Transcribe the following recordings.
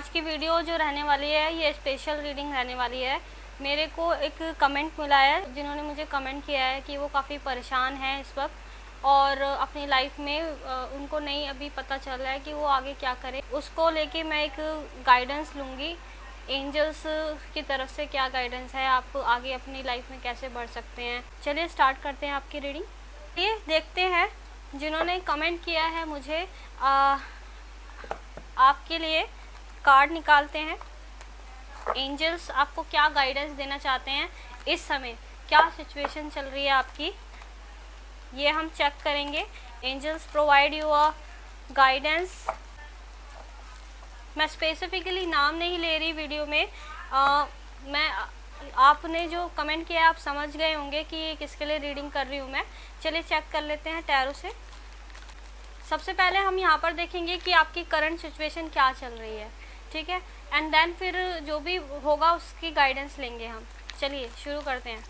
आज की वीडियो जो रहने वाली है ये स्पेशल रीडिंग रहने वाली है। मेरे को एक कमेंट मिला है, जिन्होंने मुझे कमेंट किया है कि वो काफ़ी परेशान है इस वक्त और अपनी लाइफ में उनको नहीं अभी पता चल रहा है कि वो आगे क्या करें। उसको लेके मैं एक गाइडेंस लूँगी एंजल्स की तरफ से, क्या गाइडेंस है, आप आगे अपनी लाइफ में कैसे बढ़ सकते हैं। चलिए स्टार्ट करते हैं आपकी रीडिंग। ये देखते हैं जिन्होंने कमेंट किया है मुझे, आपके लिए कार्ड निकालते हैं। एंजल्स आपको क्या गाइडेंस देना चाहते हैं इस समय, क्या सिचुएशन चल रही है आपकी, ये हम चेक करेंगे। Angels provide you a guidance. मैं स्पेसिफिकली नाम नहीं ले रही वीडियो में, मैं आपने जो कमेंट किया आप समझ गए होंगे कि ये किसके लिए रीडिंग कर रही हूँ मैं। चलिए चेक कर लेते हैं टैरो से। सबसे पहले हम यहाँ पर देखेंगे कि आपकी करंट सिचुएशन क्या चल रही है, ठीक है, एंड देन फिर जो भी होगा उसकी गाइडेंस लेंगे हम। चलिए शुरू करते हैं।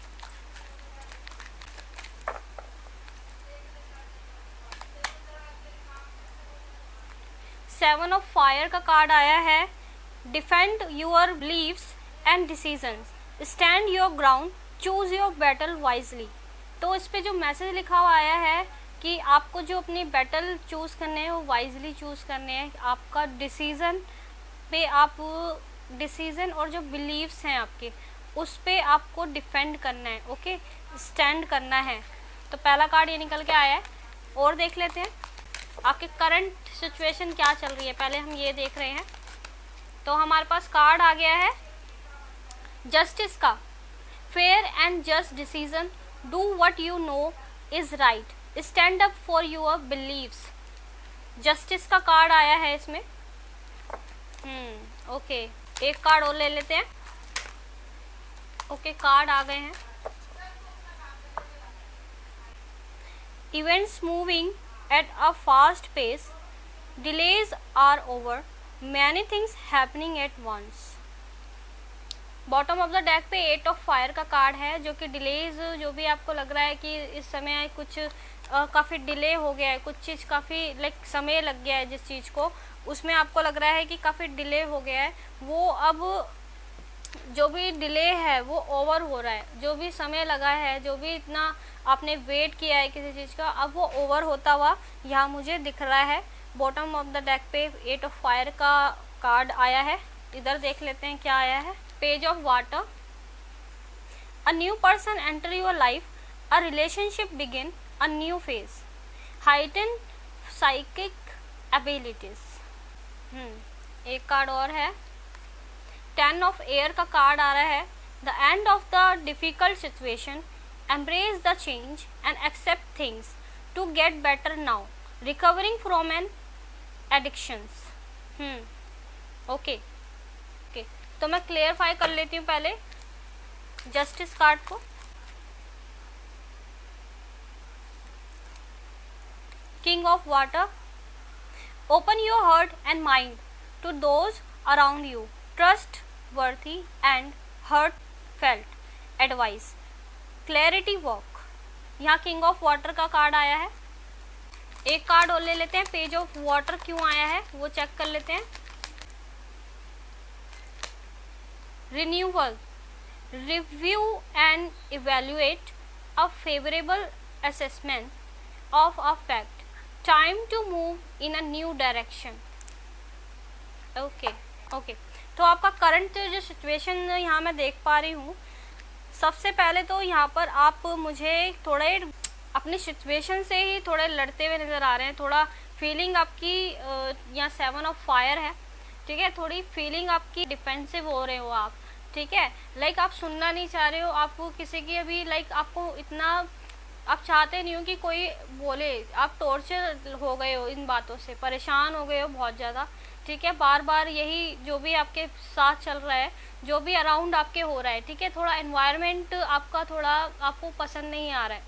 सेवन ऑफ फायर का कार्ड आया है। Defend your beliefs and decisions, stand your ground, choose your battle wisely. तो इस पे जो मैसेज लिखा हुआ आया है कि आपको जो अपनी बैटल चूज़ करने हैं वो वाइजली चूज़ करने हैं। आपका डिसीज़न पे आप डिसीज़न और जो बिलीव्स हैं आपके उस पे आपको डिफेंड करना है, ओके, स्टैंड करना है। तो पहला कार्ड ये निकल के आया है। और देख लेते हैं आपके करंट सिचुएशन क्या चल रही है, पहले हम ये देख रहे हैं। तो हमारे पास कार्ड आ गया है जस्टिस का। Fair and just decision, do what you know is right, stand up for your beliefs. Justice का कार्ड आया है इसमें। ओके, एक कार्ड और ले लेते हैं। ओके, कार्ड आ गए हैं। Events moving at a fast pace, delays are over, many things happening at once. Bottom of the deck पे 8 ऑफ फायर का कार्ड है, जो कि डिलेज, जो भी आपको लग रहा है कि इस समय कुछ काफ़ी डिले हो गया है, कुछ चीज़ काफ़ी समय लग गया है जिस चीज़ को, उसमें आपको लग रहा है कि काफ़ी डिले हो गया है, वो अब जो भी डिले है वो ओवर हो रहा है। जो भी समय लगा है, जो भी इतना आपने वेट किया है किसी चीज़ का, अब वो ओवर होता हुआ यहाँ मुझे दिख रहा है। बॉटम ऑफ द डेक पे 8 ऑफ फायर का कार्ड आया है। इधर देख लेते हैं क्या आया है। Page of water, a new person enter your life, a relationship begin a new phase, heightened psychic abilities। एक कार्ड और है। 10 ऑफ एयर का कार्ड आ रहा है। The end of the difficult situation, embrace the change and accept things to get better now, recovering from an addictions। Okay, तो मैं clarify कर लेती हूँ पहले जस्टिस कार्ड को। King of water, open your heart and mind to those around you, trustworthy and heartfelt advice, clarity walk। यहाँ king of water का card आया है। एक कार्ड और ले लेते हैं। पेज ऑफ वाटर क्यों आया है वो चेक कर लेते हैं। Renewal, review and evaluate a favourable assessment of a fact, time to move in a new direction. Okay, तो आपका करंट जो सिचुएशन यहाँ मैं देख पा रही हूँ, सबसे पहले तो यहाँ पर आप मुझे थोड़े अपनी सिचुएशन से ही थोड़े लड़ते हुए नज़र आ रहे हैं। थोड़ा फीलिंग आपकी यहाँ 7 ऑफ फायर है, ठीक है, थोड़ी फीलिंग आपकी डिफेंसिव हो रहे हो आप, ठीक है, लाइक आप सुनना नहीं चाह रहे हो, आपको किसी की अभी लाइक आपको इतना आप चाहते नहीं हो कि कोई बोले, आप टॉर्चर हो गए हो, इन बातों से परेशान हो गए हो बहुत ज़्यादा, ठीक है, बार बार यही जो भी आपके साथ चल रहा है, जो भी अराउंड आपके हो रहा है, ठीक है, थोड़ा एनवायरनमेंट आपका थोड़ा आपको पसंद नहीं आ रहा है,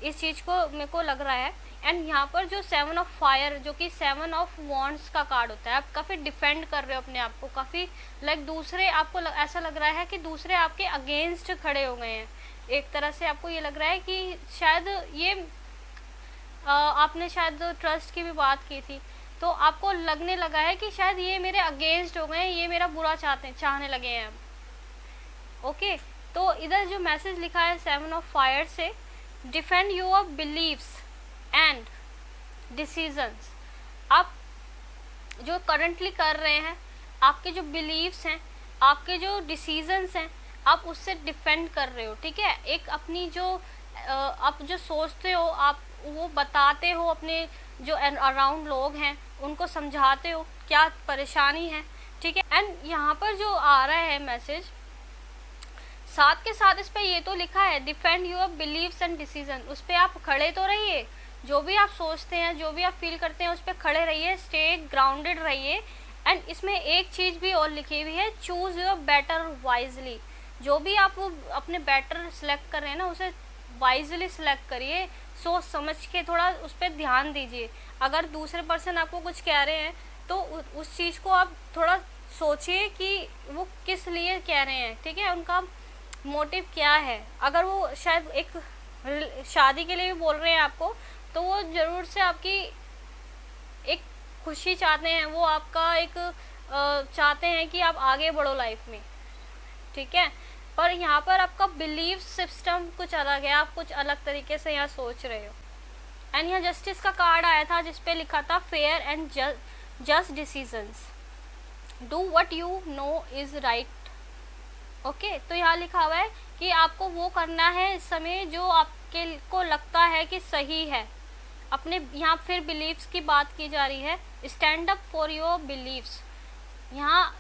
इस चीज़ को मेरे को लग रहा है। एंड यहाँ पर जो 7 ऑफ फायर, जो कि 7 ऑफ वॉन्ड्स का कार्ड होता है, आप काफ़ी डिफेंड कर रहे हो अपने आप को, काफ़ी लाइक दूसरे आपको ऐसा लग रहा है कि दूसरे आपके अगेंस्ट खड़े हो गए हैं। एक तरह से आपको ये लग रहा है कि शायद ये आपने शायद ट्रस्ट की भी बात की थी, तो आपको लगने लगा है कि शायद ये मेरे अगेंस्ट हो गए हैं, ये मेरा बुरा चाहने लगे हैं अब। ओके, तो इधर जो मैसेज लिखा है 7 ऑफ फायर से, defend your beliefs and decisions. आप जो करंटली कर रहे हैं, आपके जो बिलीव्स हैं, आपके जो डिसीजंस हैं, आप उससे डिफेंड कर रहे हो, ठीक है। एक अपनी जो आप जो सोचते हो आप वो बताते हो, अपने जो अराउंड लोग हैं उनको समझाते हो क्या परेशानी है, ठीक है। एंड यहाँ पर जो आ रहा है मैसेज, साथ के साथ इस पे ये तो लिखा है defend your beliefs and decision. उस पर आप खड़े तो रहिए, जो भी आप सोचते हैं, जो भी आप फील करते हैं उस पर खड़े रहिए, स्टे ग्राउंडेड रहिए। एंड इसमें एक चीज़ भी और लिखी हुई है, चूज़ योर बेटर वाइजली। जो भी आप अपने बेटर सेलेक्ट कर रहे हैं ना, उसे वाइजली सेलेक्ट करिए, सोच समझ के थोड़ा उस पर ध्यान दीजिए। अगर दूसरे पर्सन आपको कुछ कह रहे हैं तो उस चीज़ को आप थोड़ा सोचिए कि वो किस लिए कह रहे हैं, ठीक है, उनका मोटिव क्या है। अगर वो शायद एक शादी के लिए भी बोल रहे हैं आपको, तो वो ज़रूर से आपकी एक खुशी चाहते हैं, वो आपका एक चाहते हैं कि आप आगे बढ़ो लाइफ में, ठीक है। पर यहाँ पर आपका बिलीव सिस्टम कुछ अलग है, आप कुछ अलग तरीके से यहाँ सोच रहे हो। एंड यहाँ जस्टिस का कार्ड आया था जिसपे लिखा था fair and just decisions, do what you no is right. Okay, तो यहाँ लिखा हुआ है कि आपको वो करना है इस समय जो आपके को लगता है कि सही है। अपने यहाँ फिर बिलीव्स की बात की जा रही है, stand up for your beliefs. यहाँ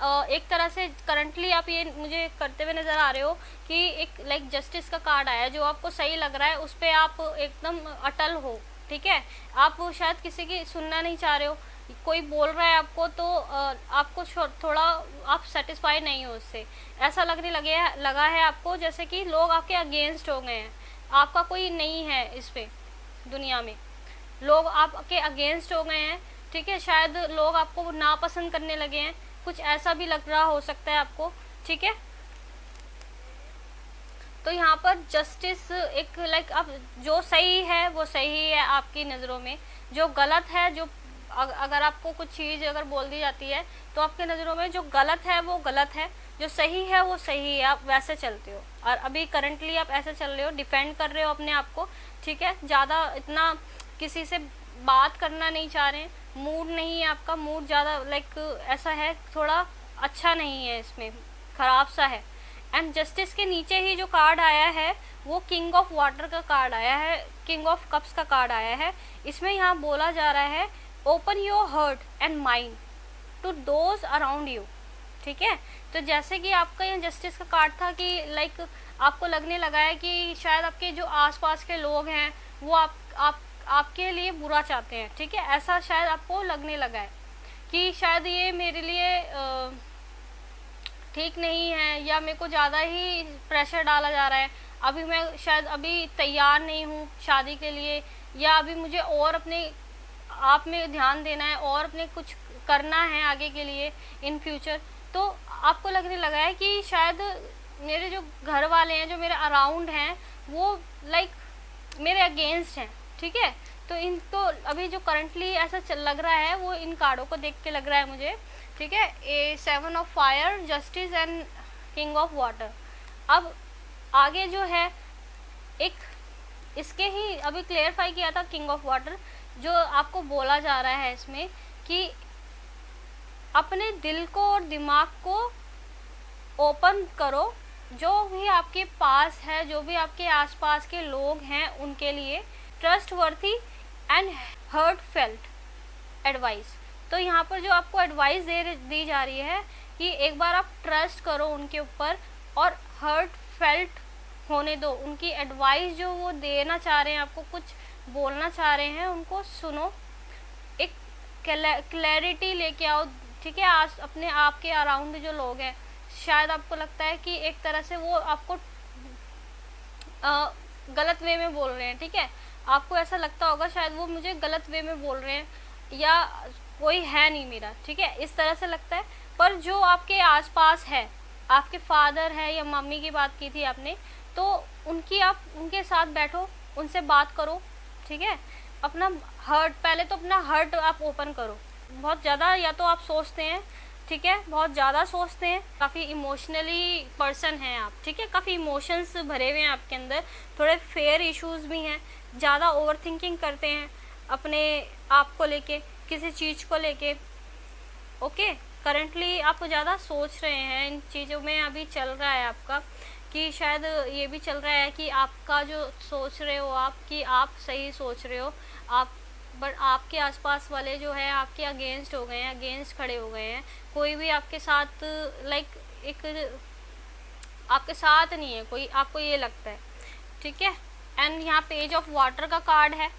एक तरह से करंटली आप ये मुझे करते हुए नज़र आ रहे हो कि एक लाइक जस्टिस का कार्ड आया, जो आपको सही लग रहा है उस पर आप एकदम अटल हो, ठीक है। आप शायद किसी की सुनना नहीं चाह रहे हो, कोई बोल रहा है आपको तो आपको थोड़ा आप सेटिस्फाई नहीं हो उससे, ऐसा लगने लगा है आपको जैसे कि लोग आपके अगेंस्ट हो गए हैं, आपका कोई नहीं है इस पे दुनिया में, लोग आपके अगेंस्ट हो गए हैं, ठीक है। शायद लोग आपको नापसंद करने लगे हैं, कुछ ऐसा भी लग रहा हो सकता है आपको, ठीक है। तो यहाँ पर जस्टिस एक लाइक अब जो सही है वो सही है आपकी नज़रों में, जो गलत है, जो अगर आपको कुछ चीज़ अगर बोल दी जाती है तो आपके नज़रों में जो गलत है वो गलत है, जो सही है वो सही है, आप वैसे चलते हो। और अभी करंटली आप ऐसे चल रहे हो, डिफेंड कर रहे हो अपने आप को, ठीक है। ज़्यादा इतना किसी से बात करना नहीं चाह रहे हैं, मूड नहीं है आपका, मूड ज़्यादा लाइक ऐसा है, थोड़ा अच्छा नहीं है, इसमें ख़राब सा है। एंड जस्टिस के नीचे ही जो कार्ड आया है वो किंग ऑफ वाटर का कार्ड आया है, किंग ऑफ कप्स का कार्ड आया है। इसमें यहाँ बोला जा रहा है open your heart and mind to those around you, ठीक है। तो जैसे कि आपका यहाँ जस्टिस का कार्ड था कि लाइक आपको लगने लगा है कि शायद आपके जो आसपास के लोग हैं वो आपके लिए बुरा चाहते हैं, ठीक है। ऐसा शायद आपको लगने लगा है कि शायद ये मेरे लिए ठीक नहीं है, या मेरे को ज़्यादा ही प्रेशर डाला जा रहा है, अभी मैं शायद अभी तैयार नहीं हूँ शादी के लिए, या अभी मुझे और अपने आप में ध्यान देना है और अपने कुछ करना है आगे के लिए इन फ्यूचर। तो आपको लगने लगा है कि शायद मेरे जो घर वाले हैं, जो मेरे अराउंड हैं, वो लाइक मेरे अगेंस्ट हैं, ठीक है। तो इनको अभी जो करंटली ऐसा लग रहा है वो इन कार्डों को देख के लग रहा है मुझे, ठीक है। ए 7 of fire, justice and king of water. अब आगे जो है एक इसके ही अभी क्लेरिफाई किया था किंग ऑफ वाटर, जो आपको बोला जा रहा है इसमें कि अपने दिल को और दिमाग को ओपन करो, जो भी आपके पास है, जो भी आपके आसपास के लोग हैं उनके लिए ट्रस्टवर्थी एंड हर्टफेल्ट एडवाइस। तो यहाँ पर जो आपको एडवाइस दी जा रही है कि एक बार आप ट्रस्ट करो उनके ऊपर और हर्टफेल्ट होने दो, उनकी एडवाइस जो वो देना चाह रहे हैं, आपको कुछ बोलना चाह रहे हैं, उनको सुनो, एक क्लैरिटी लेके आओ, ठीक है। आज अपने आप के अराउंड जो लोग हैं, शायद आपको लगता है कि एक तरह से वो आपको गलत वे में बोल रहे हैं, ठीक है। आपको ऐसा लगता होगा शायद वो मुझे गलत वे में बोल रहे हैं, या कोई है नहीं मेरा, ठीक है, इस तरह से लगता है। पर जो आपके आसपास है, आपके फादर है या मम्मी की बात की थी आपने, तो आप उनके साथ बैठो, उनसे बात करो, ठीक है। अपना हर्ट, पहले तो अपना हर्ट आप ओपन करो। बहुत ज़्यादा या तो आप सोचते हैं, ठीक है, बहुत ज़्यादा सोचते हैं, काफ़ी इमोशनली पर्सन हैं आप, ठीक है, काफ़ी इमोशंस भरे हुए हैं आपके अंदर, थोड़े फेयर इश्यूज़ भी हैं, ज़्यादा ओवर थिंकिंग करते हैं अपने आप को लेके, किसी चीज़ को लेके। ओके, करंटली आप ज़्यादा सोच रहे हैं इन चीज़ों में, अभी चल रहा है आपका कि शायद ये भी चल रहा है कि आपका जो सोच रहे हो आप कि आप सही सोच रहे हो आप, बट आपके आसपास वाले जो है आपके अगेंस्ट हो गए हैं, अगेंस्ट खड़े हो गए हैं, कोई भी आपके साथ लाइक एक आपके साथ नहीं है कोई, आपको ये लगता है, ठीक है। एंड यहाँ पेज ऑफ वाटर का कार्ड है।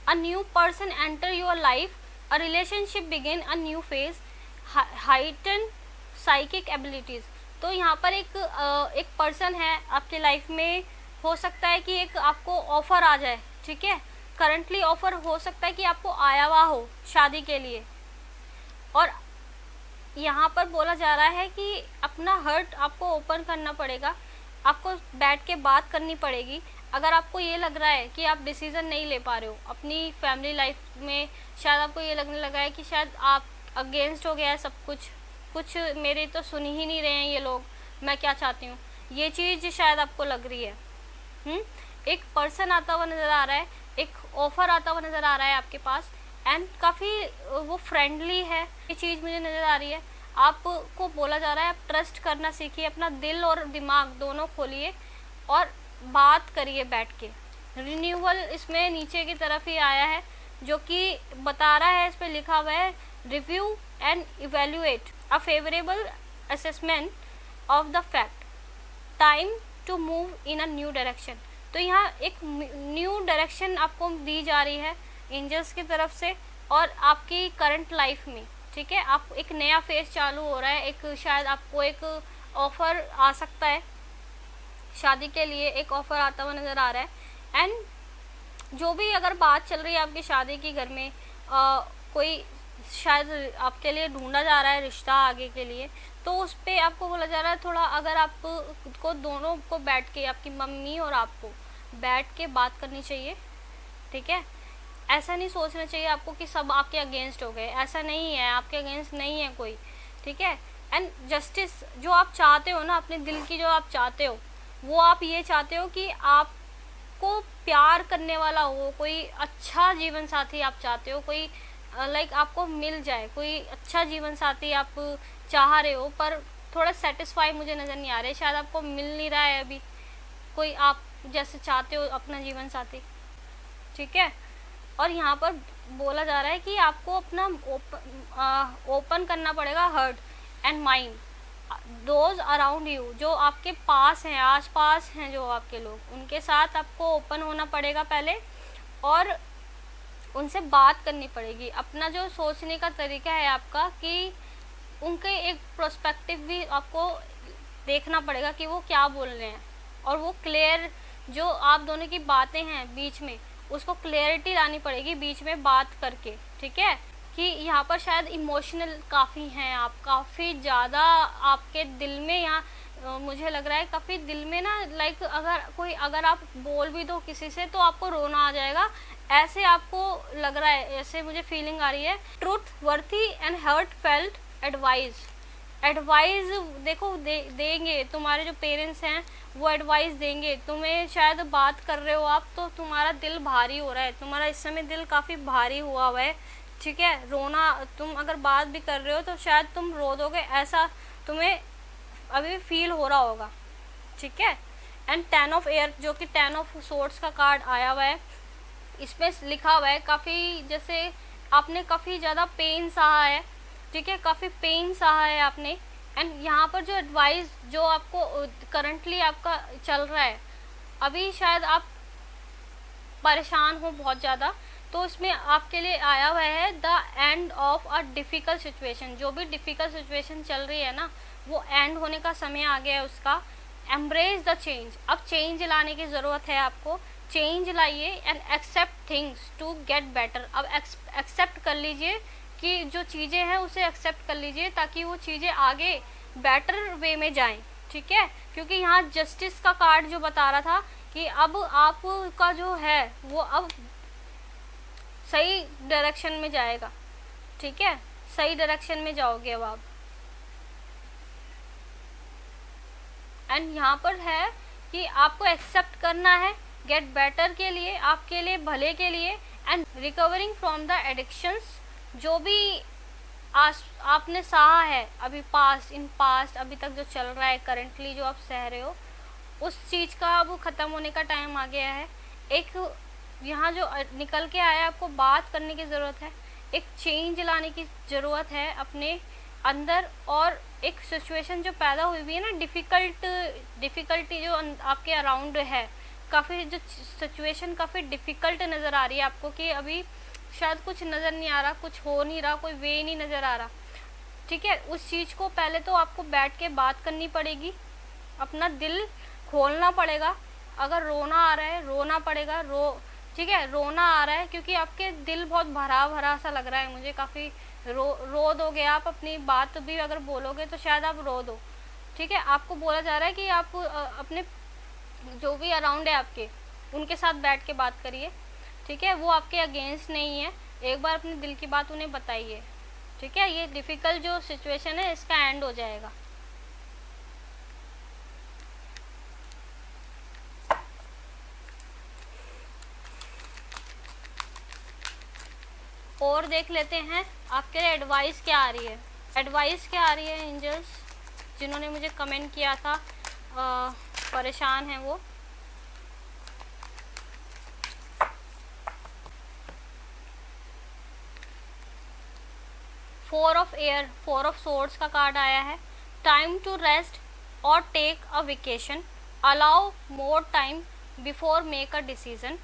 A new person enter your life, a relationship begin a new phase, heighten psychic abilities. तो यहाँ पर एक पर्सन है आपके लाइफ में, हो सकता है कि एक आपको ऑफ़र आ जाए, ठीक है, करंटली ऑफ़र हो सकता है कि आपको आया हुआ हो शादी के लिए, और यहाँ पर बोला जा रहा है कि अपना हर्ट आपको ओपन करना पड़ेगा, आपको बैठ के बात करनी पड़ेगी। अगर आपको ये लग रहा है कि आप डिसीज़न नहीं ले पा रहे हो अपनी फैमिली लाइफ में, शायद आपको ये लगने लगा है कि शायद आप अगेंस्ट हो गया है सब कुछ मेरे तो सुन ही नहीं रहे हैं ये लोग, मैं क्या चाहती हूँ, ये चीज़ शायद आपको लग रही है। एक पर्सन आता हुआ नज़र आ रहा है, एक ऑफ़र आता हुआ नज़र आ रहा है आपके पास, एंड काफ़ी वो फ्रेंडली है, ये चीज़ मुझे नज़र आ रही है। आपको बोला जा रहा है आप ट्रस्ट करना सीखिए, अपना दिल और दिमाग दोनों खोलिए और बात करिए बैठ के। रिन्यूअल इसमें नीचे की तरफ ही आया है, जो कि बता रहा है, इस पर लिखा हुआ है review and evaluate a favourable assessment of the fact, time to move in a new direction. तो यहाँ एक न्यू डायरेक्शन आपको दी जा रही है एंजल्स की तरफ से, और आपकी करंट लाइफ में, ठीक है, आप एक नया फेज चालू हो रहा है, एक शायद आपको एक ऑफ़र आ सकता है शादी के लिए, एक ऑफ़र आता हुआ नज़र आ रहा है। एंड जो भी अगर बात चल रही है आपकी शादी की, घर में कोई शायद आपके लिए ढूंढा जा रहा है रिश्ता आगे के लिए, तो उस पर आपको बोला जा रहा है थोड़ा, अगर आप को दोनों को बैठ के, आपकी मम्मी और आपको बैठ के बात करनी चाहिए, ठीक है। ऐसा नहीं सोचना चाहिए आपको कि सब आपके अगेंस्ट हो गए, ऐसा नहीं है, आपके अगेंस्ट नहीं है कोई, ठीक है। एंड जस्टिस जो आप चाहते हो ना, अपने दिल की जो आप चाहते हो, वो आप ये चाहते हो कि आपको प्यार करने वाला हो, कोई अच्छा जीवन साथी आप चाहते हो, कोई लाइक आपको मिल जाए, कोई अच्छा जीवन साथी आप चाह रहे हो, पर थोड़ा सेटिस्फाई मुझे नज़र नहीं आ रहे, शायद आपको मिल नहीं रहा है अभी कोई आप जैसे चाहते हो अपना जीवन साथी, ठीक है। और यहाँ पर बोला जा रहा है कि आपको अपना ओपन करना पड़ेगा heart and mind, those around you, जो आपके पास हैं, आस पास हैं जो आपके लोग, उनके साथ आपको ओपन होना पड़ेगा पहले, और उनसे बात करनी पड़ेगी। अपना जो सोचने का तरीका है आपका, कि उनके एक प्रोस्पेक्टिव भी आपको देखना पड़ेगा कि वो क्या बोल रहे हैं, और वो क्लियर जो आप दोनों की बातें हैं बीच में, उसको क्लियरिटी लानी पड़ेगी बीच में बात करके, ठीक है। कि यहाँ पर शायद इमोशनल काफ़ी हैं आप, काफ़ी ज़्यादा आपके दिल में, यहाँ मुझे लग रहा है काफ़ी दिल में ना, लाइक अगर आप बोल भी दो किसी से तो आपको रोना आ जाएगा, ऐसे आपको लग रहा है, ऐसे मुझे फीलिंग आ रही है। Trustworthy and heartfelt advice देखो देंगे तुम्हारे जो पेरेंट्स हैं, वो एडवाइस देंगे तुम्हें, शायद बात कर रहे हो आप तो तुम्हारा दिल भारी हो रहा है, तुम्हारा इस समय दिल काफ़ी भारी हुआ है, ठीक है। रोना, तुम अगर बात भी कर रहे हो तो शायद तुम रो दोगे, ऐसा तुम्हें अभी फील हो रहा होगा, ठीक है। एंड 10 ऑफ एयर, जो कि 10 ऑफ सोर्ड्स का कार्ड आया हुआ है, इसमें लिखा हुआ है काफ़ी, जैसे आपने काफ़ी ज़्यादा पेन सहा है, ठीक है, काफ़ी पेन सहा है आपने। एंड यहाँ पर जो एडवाइस जो आपको करंटली आपका चल रहा है, अभी शायद आप परेशान हो बहुत ज़्यादा, तो इसमें आपके लिए आया हुआ है the end of a difficult situation. जो भी डिफ़िकल्ट सिचुएशन चल रही है ना, वो एंड होने का समय आ गया है उसका। एम्ब्रेस द चेंज, अब चेंज लाने की ज़रूरत है आपको, चेंज लाइए and accept things to get better. अब एक्सेप्ट कर लीजिए कि जो चीज़ें हैं उसे एक्सेप्ट कर लीजिए, ताकि वो चीज़ें आगे बेटर वे में जाएं, ठीक है। क्योंकि यहाँ जस्टिस का कार्ड जो बता रहा था कि अब आपका जो है वो अब सही डायरेक्शन में जाएगा, ठीक है, सही डायरेक्शन में जाओगे अब आप। एंड यहाँ पर है कि आपको एक्सेप्ट करना है गेट बेटर के लिए, आपके लिए भले के लिए, and recovering from the addictions. जो भी आपने सहा है अभी पास्ट अभी तक जो चल रहा है, करंटली जो आप सह रहे हो, उस चीज़ का अब ख़त्म होने का टाइम आ गया है। एक यहाँ जो निकल के आया, आपको बात करने की ज़रूरत है, एक चेंज लाने की ज़रूरत है अपने अंदर। और एक सिचुएशन जो पैदा हुई हुई है ना, डिफ़िकल्टी जो आपके अराउंड है, काफ़ी जो सिचुएशन काफ़ी डिफ़िकल्ट नज़र आ रही है आपको कि अभी शायद कुछ नज़र नहीं आ रहा, कुछ हो नहीं रहा, कोई वे नहीं नज़र आ रहा, ठीक है। उस चीज़ को पहले तो आपको बैठ के बात करनी पड़ेगी, अपना दिल खोलना पड़ेगा। अगर रोना आ रहा है रोना पड़ेगा, ठीक है, रोना आ रहा है क्योंकि आपके दिल बहुत भरा भरा सा लग रहा है मुझे, काफ़ी रो दोगे आप, अपनी बात भी अगर बोलोगे तो शायद आप रो दो, ठीक है। आपको बोला जा रहा है कि आप अपने जो भी अराउंड है आपके, उनके साथ बैठ के बात करिए, ठीक है। वो आपके अगेंस्ट नहीं है, एक बार अपने दिल की बात उन्हें बताइए, ठीक है। ये डिफ़िकल्ट जो सिचुएशन है इसका एंड हो जाएगा। और देख लेते हैं आपके लिए एडवाइस क्या आ रही है। एडवाइस क्या आ रही है एंजल्स, जिन्होंने मुझे कमेंट किया था, परेशान हैं वो। फोर ऑफ सोर्ड्स का कार्ड आया है। टाइम टू रेस्ट और take a vacation, allow more time before make a decision,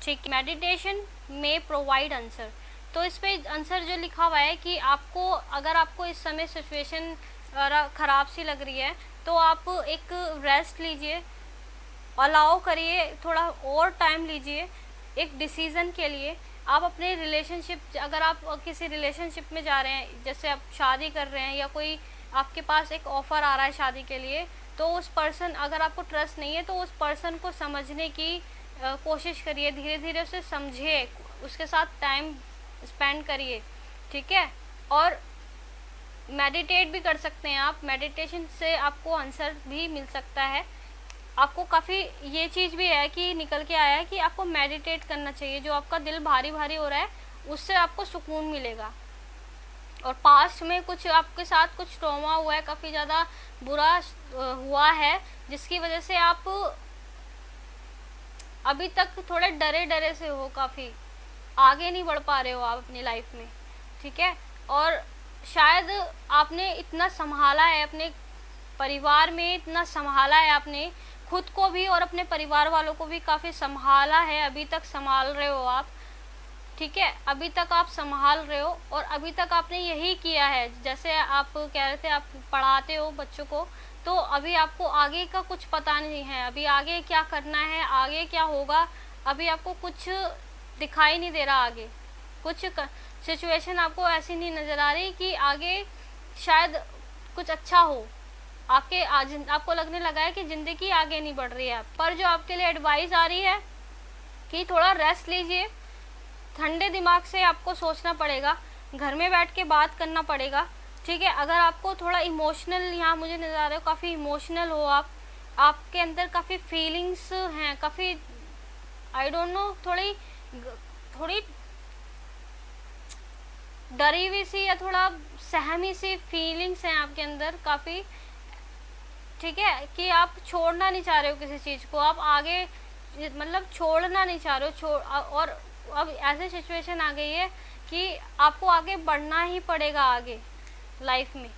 ठीक। मेडिटेशन में प्रोवाइड आंसर। तो इस पे आंसर जो लिखा हुआ है कि आपको, अगर आपको इस समय सिचुएशन ख़राब सी लग रही है तो आप एक रेस्ट लीजिए, अलाउ करिए, थोड़ा और टाइम लीजिए एक डिसीज़न के लिए। आप अपने रिलेशनशिप, अगर आप किसी रिलेशनशिप में जा रहे हैं, जैसे आप शादी कर रहे हैं या कोई आपके पास एक ऑफ़र आ रहा है शादी के लिए, तो उस पर्सन, अगर आपको ट्रस्ट नहीं है तो उस पर्सन को समझने की कोशिश करिए, धीरे धीरे उसे समझिए, उसके साथ टाइम स्पेंड करिए, ठीक है। और मेडिटेट भी कर सकते हैं आप, मेडिटेशन से आपको आंसर भी मिल सकता है। आपको काफ़ी ये चीज़ भी है कि निकल के आया है कि आपको मेडिटेट करना चाहिए, जो आपका दिल भारी भारी हो रहा है उससे आपको सुकून मिलेगा। और पास्ट में कुछ आपके साथ कुछ ट्रॉमा हुआ है, काफ़ी ज़्यादा बुरा हुआ है, जिसकी वजह से आप अभी तक थोड़े डरे से हो, काफ़ी आगे नहीं बढ़ पा रहे हो आप अपनी लाइफ में, ठीक है। और शायद आपने इतना संभाला है, अपने परिवार में इतना संभाला है आपने, खुद को भी और अपने परिवार वालों को भी काफ़ी संभाला है, अभी तक संभाल रहे हो आप, ठीक है। अभी तक आप संभाल रहे हो और अभी तक आपने यही किया है। जैसे आप कह रहे थे आप पढ़ाते हो बच्चों को, तो अभी आपको आगे का कुछ पता नहीं है, अभी आगे क्या करना है, आगे क्या होगा, अभी आपको कुछ दिखाई नहीं दे रहा। आगे कुछ सिचुएशन आपको ऐसी नहीं नज़र आ रही कि आगे शायद कुछ अच्छा हो, आपको लगने लगा है कि ज़िंदगी आगे नहीं बढ़ रही है। पर जो आपके लिए एडवाइस आ रही है कि थोड़ा रेस्ट लीजिए, ठंडे दिमाग से आपको सोचना पड़ेगा, घर में बैठ के बात करना पड़ेगा, ठीक है। अगर आपको थोड़ा इमोशनल, यहाँ मुझे नज़र आ रहा है काफ़ी इमोशनल हो आप, आपके अंदर काफ़ी फीलिंग्स हैं, काफ़ी आई डोंट नो, थोड़ी डरी हुई सी या थोड़ा सहमी सी फीलिंग्स हैं आपके अंदर काफ़ी, ठीक है, कि आप छोड़ना नहीं चाह रहे हो किसी चीज़ को, आप आगे मतलब छोड़ना नहीं चाह रहे हो, और अब ऐसे सिचुएशन आ गई है कि आपको आगे बढ़ना ही पड़ेगा आगे लाइफ में।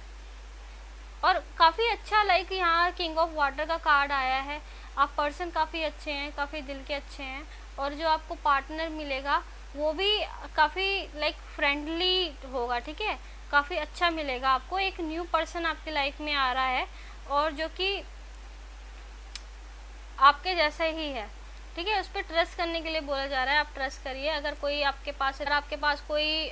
और काफ़ी अच्छा, लाइक यहाँ किंग ऑफ वाटर का कार्ड आया है, आप पर्सन काफ़ी अच्छे हैं, काफ़ी दिल के अच्छे हैं, और जो आपको पार्टनर मिलेगा वो भी काफ़ी लाइक फ्रेंडली होगा, ठीक है, काफ़ी अच्छा मिलेगा आपको। एक न्यू पर्सन आपकी लाइफ में आ रहा है और जो कि आपके जैसा ही है, ठीक है। उस पर ट्रस्ट करने के लिए बोला जा रहा है, आप ट्रस्ट करिए। अगर कोई आपके पास कोई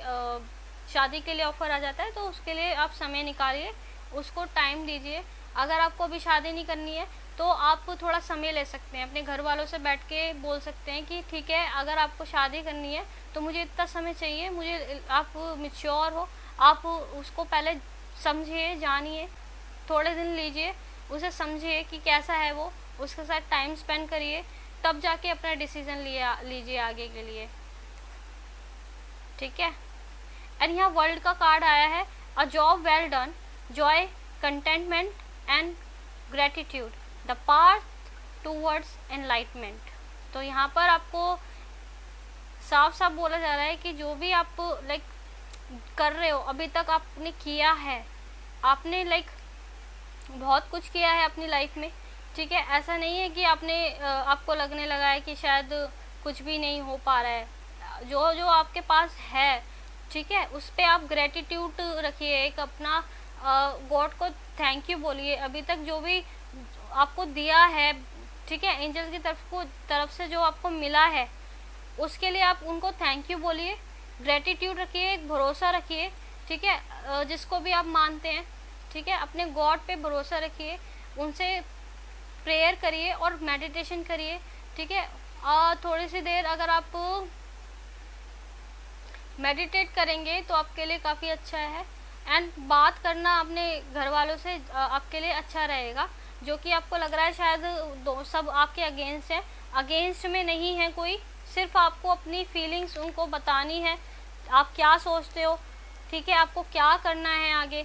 शादी के लिए ऑफ़र आ जाता है तो उसके लिए आप समय निकालिए, उसको टाइम दीजिए। अगर आपको अभी शादी नहीं करनी है तो आप थोड़ा समय ले सकते हैं, अपने घर वालों से बैठ के बोल सकते हैं कि ठीक है, अगर आपको शादी करनी है तो मुझे इतना समय चाहिए, मुझे, आप मैच्योर हो, आप उसको पहले समझिए, जानिए, थोड़े दिन लीजिए, उसे समझिए कि कैसा है वो, उसके साथ टाइम स्पेंड करिए, तब जाके अपना डिसीजन लीजिए आगे के लिए, ठीक है। एंड यहाँ वर्ल्ड का कार्ड आया है, a job well done, Joy, containment and gratitude, the path towards enlightenment. तो यहाँ पर आपको साफ साफ बोला जा रहा है कि जो भी आप लाइक कर रहे हो, अभी तक आपने किया है, आपने लाइक बहुत कुछ किया है अपनी लाइफ में, ठीक है। ऐसा नहीं है कि आपको लगने लगा है कि शायद कुछ भी नहीं हो पा रहा है। जो जो आपके पास है, ठीक है, उस पर आप ग्रेटिट्यूड रखिए, एक अपना गॉड को थैंक यू बोलिए, अभी तक जो भी आपको दिया है, ठीक है, एंजल्स की तरफ से जो आपको मिला है, उसके लिए आप उनको थैंक यू बोलिए, ग्रेटिट्यूड रखिए, एक भरोसा रखिए, ठीक है, जिसको भी आप मानते हैं, ठीक है, अपने गॉड पे भरोसा रखिए, उनसे प्रेयर करिए और मेडिटेशन करिए, ठीक है। थोड़ी सी देर अगर आप मेडिटेट करेंगे तो आपके लिए काफ़ी अच्छा है। एंड बात करना अपने घर वालों से आपके लिए अच्छा रहेगा, जो कि आपको लग रहा है शायद सब आपके अगेंस्ट है, अगेंस्ट में नहीं है कोई, सिर्फ आपको अपनी फीलिंग्स उनको बतानी है, आप क्या सोचते हो, ठीक है, आपको क्या करना है आगे,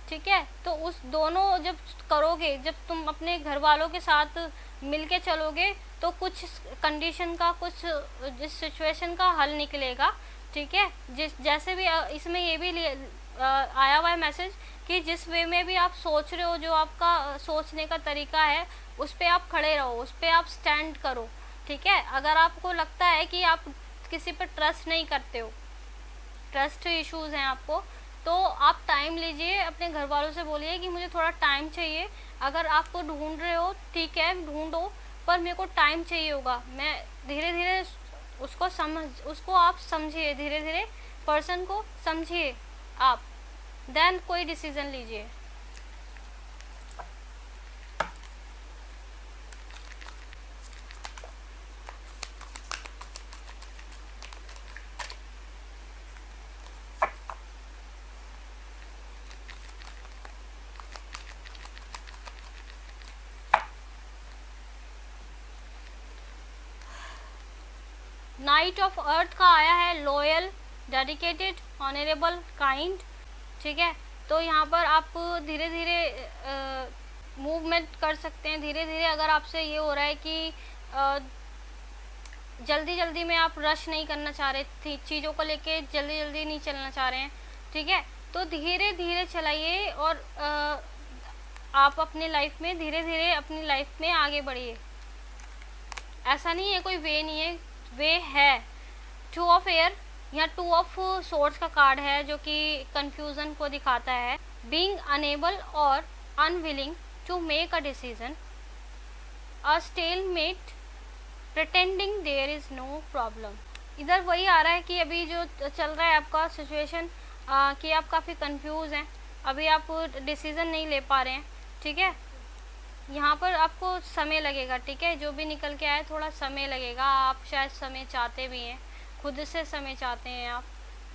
ठीक है। तो उस दोनों जब करोगे, जब तुम अपने घर वालों के साथ मिल के चलोगे, तो कुछ कंडीशन का, कुछ जिस सिचुएशन का हल निकलेगा, ठीक है। जैसे भी इसमें ये भी आया हुआ है मैसेज कि जिस वे में भी आप सोच रहे हो, जो आपका सोचने का तरीका है, उस पर आप खड़े रहो, उस पर आप स्टैंड करो, ठीक है। अगर आपको लगता है कि आप किसी पर ट्रस्ट नहीं करते हो, ट्रस्ट इश्यूज हैं आपको, तो आप टाइम लीजिए, अपने घर वालों से बोलिए कि मुझे थोड़ा टाइम चाहिए, अगर आपको ढूंढ रहे हो ठीक है ढूंढो, पर मेरे को टाइम चाहिए होगा, मैं धीरे धीरे उसको आप समझिए, धीरे धीरे पर्सन को समझिए आप, देन कोई डिसीजन लीजिए। नाइट ऑफ अर्थ का आया है, लॉयल, डेडिकेटेड, ऑनरेबल, काइंड, ठीक है। तो यहाँ पर आप धीरे धीरे मूवमेंट कर सकते हैं, धीरे धीरे। अगर आपसे ये हो रहा है कि जल्दी जल्दी में आप रश नहीं करना चाह रहे थे, चीज़ों को लेके जल्दी जल्दी नहीं चलना चाह रहे हैं, ठीक है, तो धीरे धीरे चलाइए और आप अपनी लाइफ में धीरे धीरे अपनी लाइफ में आगे बढ़िए। ऐसा नहीं है, कोई वे नहीं है, वे है। टू ऑफ एयर, यहाँ टू ऑफ सोर्ड्स का कार्ड है, जो कि कंफ्यूजन को दिखाता है, बीइंग अनेबल और unwilling to make a decision, a stalemate, pretending there is no problem. इधर वही आ रहा है कि अभी जो चल रहा है आपका सिचुएशन, कि आप काफ़ी कंफ्यूज हैं, अभी आप डिसीज़न नहीं ले पा रहे हैं, ठीक है। यहाँ पर आपको समय लगेगा, ठीक है, जो भी निकल के आए थोड़ा समय लगेगा, आप शायद समय चाहते भी हैं, खुद से समय चाहते हैं आप,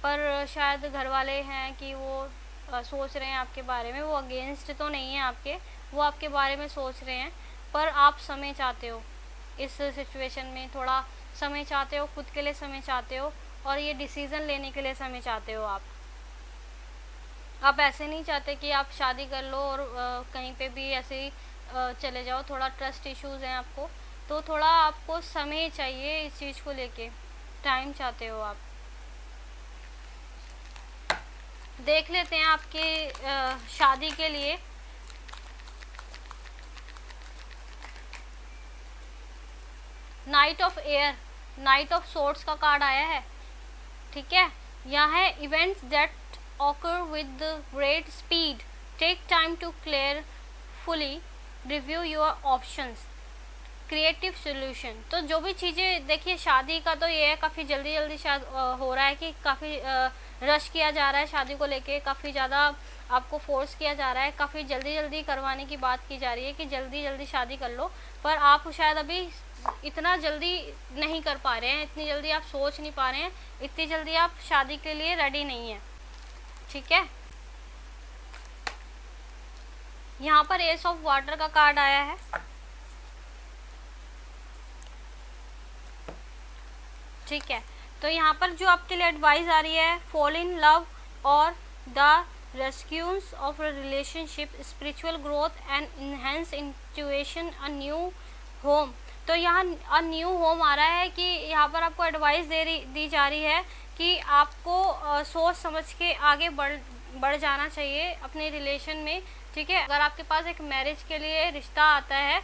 पर शायद घर वाले हैं कि वो सोच रहे हैं आपके बारे में, वो अगेंस्ट तो नहीं है आपके, वो आपके बारे में सोच रहे हैं, पर आप समय चाहते हो, इस सिचुएशन में थोड़ा समय चाहते हो, खुद के लिए समय चाहते हो, और ये डिसीज़न लेने के लिए समय चाहते हो आप ऐसे नहीं चाहते कि आप शादी कर लो और कहीं पे भी ऐसे ही चले जाओ, थोड़ा ट्रस्ट इश्यूज़ हैं आपको, तो थोड़ा आपको समय चाहिए इस चीज़ को लेके, टाइम चाहते हो आप। देख लेते हैं आपके शादी के लिए knight of air, knight of swords का कार्ड आया है, ठीक है। यहाँ है events that occur with great speed, take time to clear fully, review your options, creative solution. तो जो भी चीज़ें, देखिए शादी का तो ये है, काफ़ी जल्दी जल्दी शायद हो रहा है कि काफ़ी रश किया जा रहा है शादी को लेके, काफ़ी ज़्यादा आपको फोर्स किया जा रहा है, काफ़ी जल्दी जल्दी करवाने की बात की जा रही है कि जल्दी जल्दी शादी कर लो, पर आप शायद अभी इतना जल्दी नहीं कर पा रहे हैं, इतनी जल्दी आप सोच नहीं पा रहे हैं, इतनी जल्दी आप शादी के लिए रेडी नहीं है, ठीक है। यहाँ पर एस ऑफ वाटर का कार्ड आया है, ठीक है। तो यहाँ पर जो आपके लिए एडवाइस आ रही है, फॉल इन लव और the rescues of a relationship, spiritual growth and enhance intuition, a new home. तो यहाँ अ न्यू होम आ रहा है कि यहाँ पर आपको एडवाइस दी जा रही है कि आपको सोच समझ के आगे बढ़ जाना चाहिए अपने रिलेशन में, ठीक है। अगर आपके पास एक मैरिज के लिए रिश्ता आता है,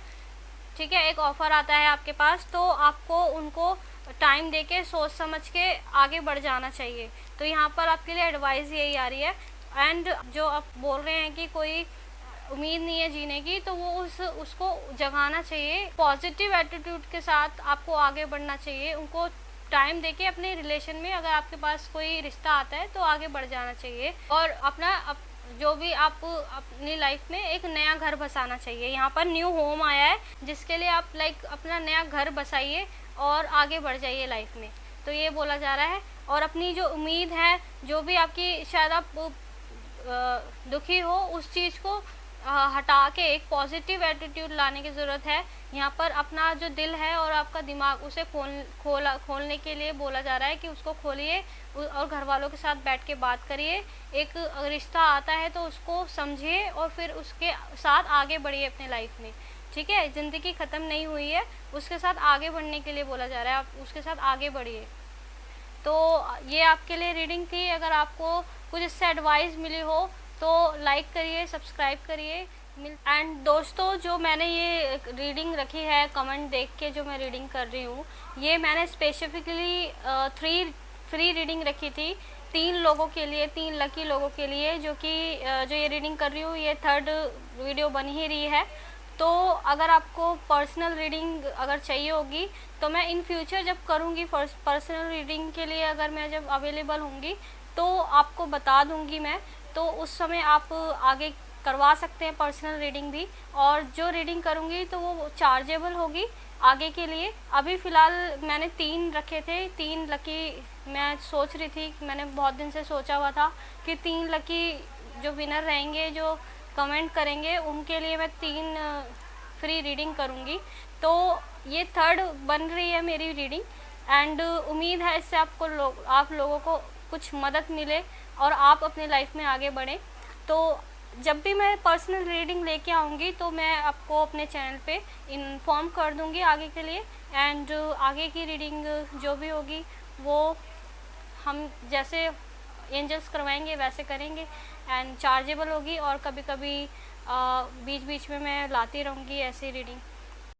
ठीक है, एक ऑफ़र आता है आपके पास, तो आपको उनको टाइम देके सोच समझ के आगे बढ़ जाना चाहिए। तो यहाँ पर आपके लिए एडवाइस यही आ रही है। एंड जो आप बोल रहे हैं कि कोई उम्मीद नहीं है जीने की, तो वो उसको जगाना चाहिए, पॉजिटिव एटीट्यूड के साथ आपको आगे बढ़ना चाहिए, उनको टाइम देके अपने रिलेशन में अगर आपके पास कोई रिश्ता आता है तो आगे बढ़ जाना चाहिए, और अपना जो भी आप अपनी लाइफ में एक नया घर बसाना चाहिए। यहाँ पर न्यू होम आया है, जिसके लिए आप अपना नया घर बसाइए और आगे बढ़ जाइए लाइफ में, तो ये बोला जा रहा है। और अपनी जो उम्मीद है, जो भी आपकी शायद आप दुखी हो, उस चीज़ को हटा के एक पॉजिटिव एटीट्यूड लाने की ज़रूरत है। यहाँ पर अपना जो दिल है और आपका दिमाग, उसे खोलने के लिए बोला जा रहा है कि उसको खोलिए और घर वालों के साथ बैठ के बात करिए। एक रिश्ता आता है तो उसको समझिए और फिर उसके साथ आगे बढ़िए अपने लाइफ में, ठीक है। ज़िंदगी ख़त्म नहीं हुई है, उसके साथ आगे बढ़ने के लिए बोला जा रहा है, आप उसके साथ आगे बढ़िए। तो ये आपके लिए रीडिंग थी। अगर आपको कुछ इससे एडवाइस मिली हो तो लाइक करिए, सब्सक्राइब करिए। एंड दोस्तों, जो मैंने ये रीडिंग रखी है, कमेंट देख के जो मैं रीडिंग कर रही हूँ, ये मैंने स्पेसिफिकली 3 फ्री रीडिंग रखी थी 3 लोगों के लिए, 3 लकी लोगों के लिए, जो कि जो ये रीडिंग कर रही हूँ, ये 3rd वीडियो बन ही रही है। तो अगर आपको पर्सनल रीडिंग अगर चाहिए होगी तो मैं इन फ्यूचर जब करूँगी पर्सनल रीडिंग के लिए, अगर मैं जब अवेलेबल होंगी तो आपको बता दूँगी मैं, तो उस समय आप आगे करवा सकते हैं पर्सनल रीडिंग भी। और जो रीडिंग करूँगी तो वो चार्जेबल होगी आगे के लिए। अभी फ़िलहाल मैंने 3 रखे थे, 3 लकी मैं सोच रही थी, मैंने बहुत दिन से सोचा हुआ था कि 3 लकी जो विनर रहेंगे, जो कमेंट करेंगे, उनके लिए मैं 3 फ्री रीडिंग करूँगी। तो ये 3rd बन रही है मेरी रीडिंग, एंड उम्मीद है इससे आप लोगों को कुछ मदद मिले और आप अपने लाइफ में आगे बढ़ें। तो जब भी मैं पर्सनल रीडिंग लेके आऊँगी तो मैं आपको अपने चैनल पे इन्फॉर्म कर दूँगी आगे के लिए। एंड आगे की रीडिंग जो भी होगी वो हम जैसे एंजल्स करवाएंगे वैसे करेंगे, एंड चार्जेबल होगी। और कभी कभी बीच बीच में मैं लाती रहूँगी ऐसी रीडिंग।